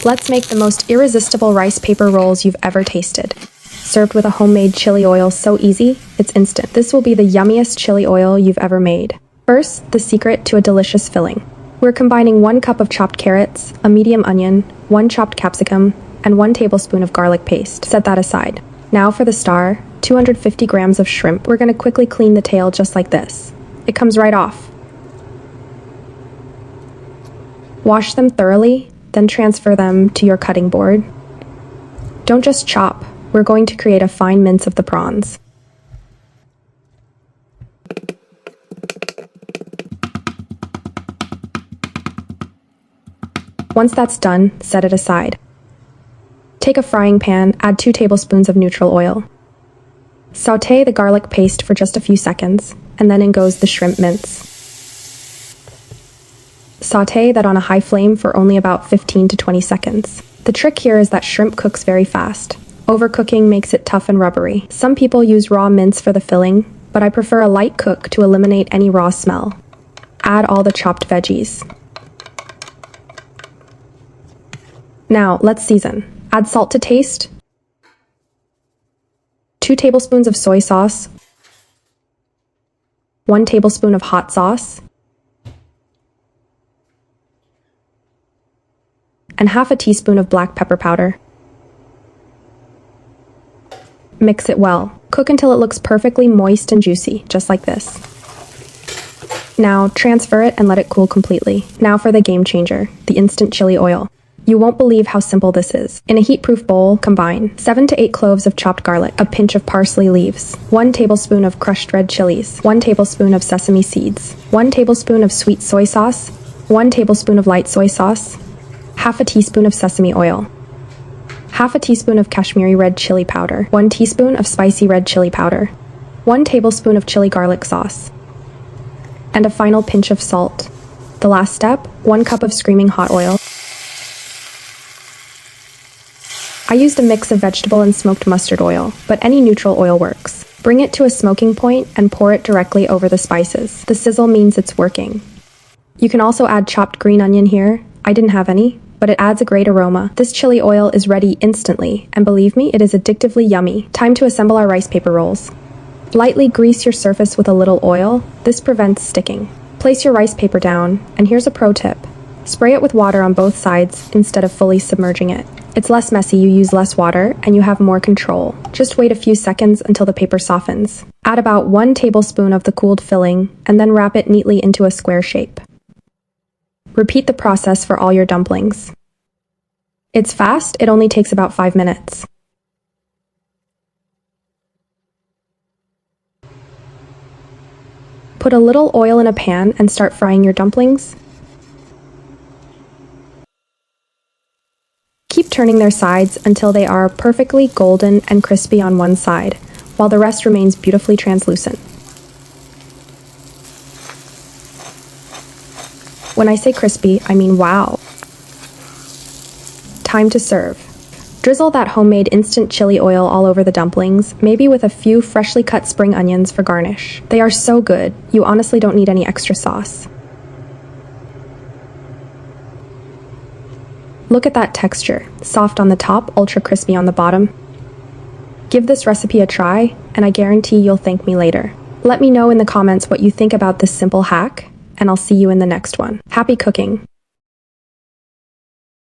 Let's make the most irresistible rice paper rolls you've ever tasted. Served with a homemade chili oil so easy, it's instant. This will be the yummiest chili oil you've ever made. First, the secret to a delicious filling. We're combining 1 cup of chopped carrots, a medium onion, 1 chopped capsicum, and 1 tablespoon of garlic paste. Set that aside. Now for the star, 250 grams of shrimp. We're going to quickly clean the tail just like this. It comes right off. Wash them thoroughly, then transfer them to your cutting board. Don't just chop, we're going to create a fine mince of the prawns. Once that's done, set it aside. Take a frying pan, add 2 tablespoons of neutral oil. Sauté the garlic paste for just a few seconds, and then in goes the shrimp mince. Sauté that on a high flame for only about 15 to 20 seconds. The trick here is that shrimp cooks very fast. Overcooking makes it tough and rubbery. Some people use raw mince for the filling, but I prefer a light cook to eliminate any raw smell. Add all the chopped veggies. Now, let's season. Add salt to taste, 2 tablespoons of soy sauce, 1 tablespoon of hot sauce, and half a teaspoon of black pepper powder. Mix it well. Cook until it looks perfectly moist and juicy, just like this. Now, transfer it and let it cool completely. Now for the game changer, the instant chili oil. You won't believe how simple this is. In a heat-proof bowl, combine 7 to 8 cloves of chopped garlic, a pinch of parsley leaves, 1 tablespoon of crushed red chilies, 1 tablespoon of sesame seeds, 1 tablespoon of sweet soy sauce, 1 tablespoon of light soy sauce, half a teaspoon of sesame oil, half a teaspoon of Kashmiri red chili powder, 1 teaspoon of spicy red chili powder, 1 tablespoon of chili garlic sauce, and a final pinch of salt. The last step, 1 cup of screaming hot oil. I used a mix of vegetable and smoked mustard oil, but any neutral oil works. Bring it to a smoking point and pour it directly over the spices. The sizzle means it's working. You can also add chopped green onion here. I didn't have any, but it adds a great aroma. This chili oil is ready instantly, and believe me, it is addictively yummy. Time to assemble our rice paper rolls. Lightly grease your surface with a little oil. This prevents sticking. Place your rice paper down, and here's a pro tip. Spray it with water on both sides instead of fully submerging it. It's less messy, you use less water, and you have more control. Just wait a few seconds until the paper softens. Add about 1 tablespoon of the cooled filling, and then wrap it neatly into a square shape. Repeat the process for all your dumplings. It's fast, it only takes about 5 minutes. Put a little oil in a pan and start frying your dumplings. Keep turning their sides until they are perfectly golden and crispy on one side, while the rest remains beautifully translucent. When I say crispy, I mean wow. Time to serve. Drizzle that homemade instant chili oil all over the dumplings, maybe with a few freshly cut spring onions for garnish. They are so good, you honestly don't need any extra sauce. Look at that texture, soft on the top, ultra crispy on the bottom. Give this recipe a try, and I guarantee you'll thank me later. Let me know in the comments what you think about this simple hack, and I'll see you in the next one. Happy cooking!